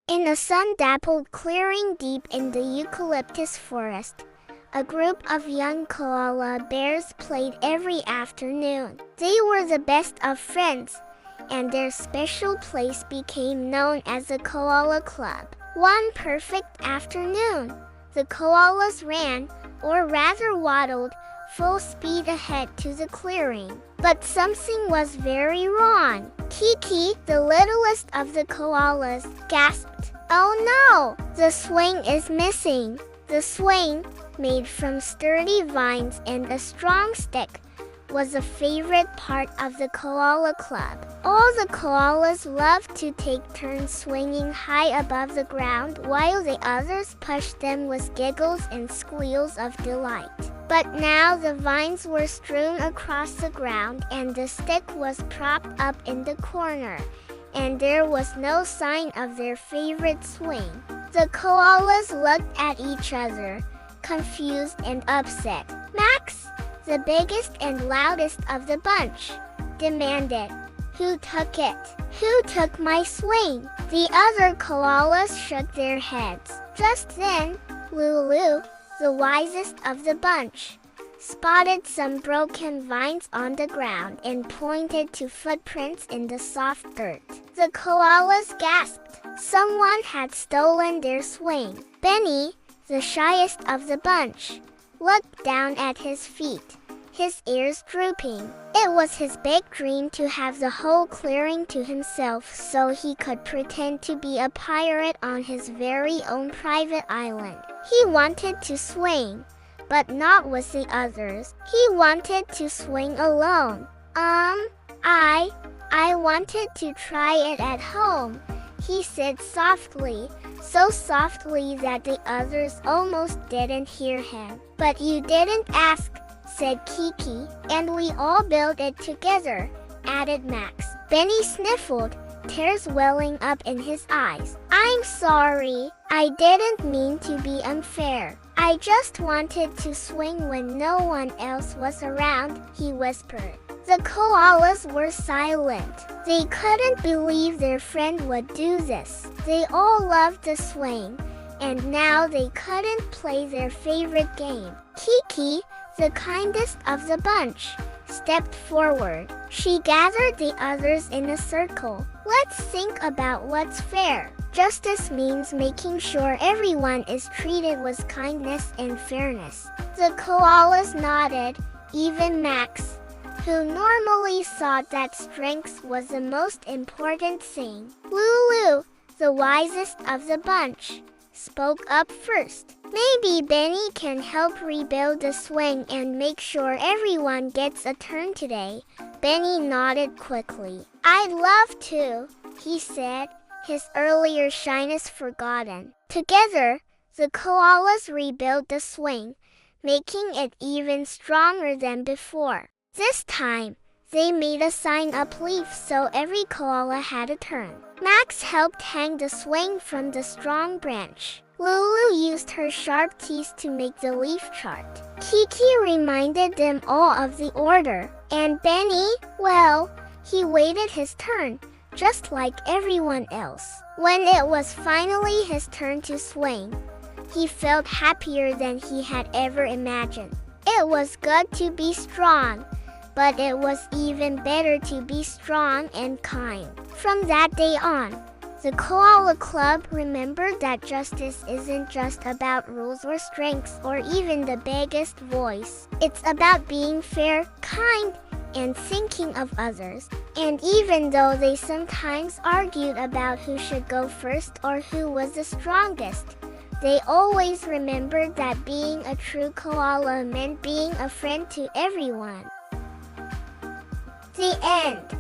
In a sun-dappled clearing deep in the eucalyptus forest, a group of young koala bears played every afternoon. They were the best of friends, and their special place became known as the Koala Club. One perfect afternoon, the koalas ran, or rather waddled, full speed ahead to the clearing. But something was very wrong. Kiki, the littlest of the koalas, gasped, "Oh no! The swing is missing." The swing, made from sturdy vines and a strong stick, was a favorite part of the Koala Club. All the koalas loved to take turns swinging high above the ground while the others pushed them with giggles and squeals of delight. But now the vines were strewn across the ground and the stick was propped up in the corner, and there was no sign of their favorite swing. The koalas looked at each other, confused and upset. "Max, the biggest and loudest of the bunch, demanded, "Who took it? Who took my swing?" The other koalas shook their heads. Just then, Lulu, the wisest of the bunch, spotted some broken vines on the ground and pointed to footprints in the soft dirt. The koalas gasped. Someone had stolen their swing. Benny, the shyest of the bunch, looked down at his feet, his ears drooping. It was his big dream to have the whole clearing to himself so he could pretend to be a pirate on his very own private island. He wanted to swing, but not with the others. He wanted to swing alone. I wanted to try it at home," he said softly, so softly that the others almost didn't hear him. "But you didn't ask," said Kiki, "and we all built it together," added Max. Benny sniffled, tears welling up in his eyes. "I'm sorry. I didn't mean to be unfair. I just wanted to swing when no one else was around," he whispered. The koalas were silent. They couldn't believe their friend would do this. They all loved the swing, and now they couldn't play their favorite game. Kiki, the kindest of the bunch, stepped forward. She gathered the others in a circle. "Let's think about what's fair. Justice means making sure everyone is treated with kindness and fairness." The koalas nodded, even Max, who normally thought that strength was the most important thing. Lulu, the wisest of the bunch, spoke up first. "Maybe Benny can help rebuild the swing and make sure everyone gets a turn today." Benny nodded quickly. "I'd love to," he said, his earlier shyness forgotten. Together, the koalas rebuilt the swing, making it even stronger than before. This time, they made a sign-up leaf so every koala had a turn. Max helped hang the swing from the strong branch. Lulu used her sharp teeth to make the leaf chart. Kiki reminded them all of the order. And Benny, well, he waited his turn, just like everyone else. When it was finally his turn to swing, he felt happier than he had ever imagined. It was good to be strong, but it was even better to be strong and kind. From that day on, the Koala Club remembered that justice isn't just about rules or strengths or even the biggest voice. It's about being fair, kind, and thinking of others. And even though they sometimes argued about who should go first or who was the strongest, they always remembered that being a true koala meant being a friend to everyone. The end.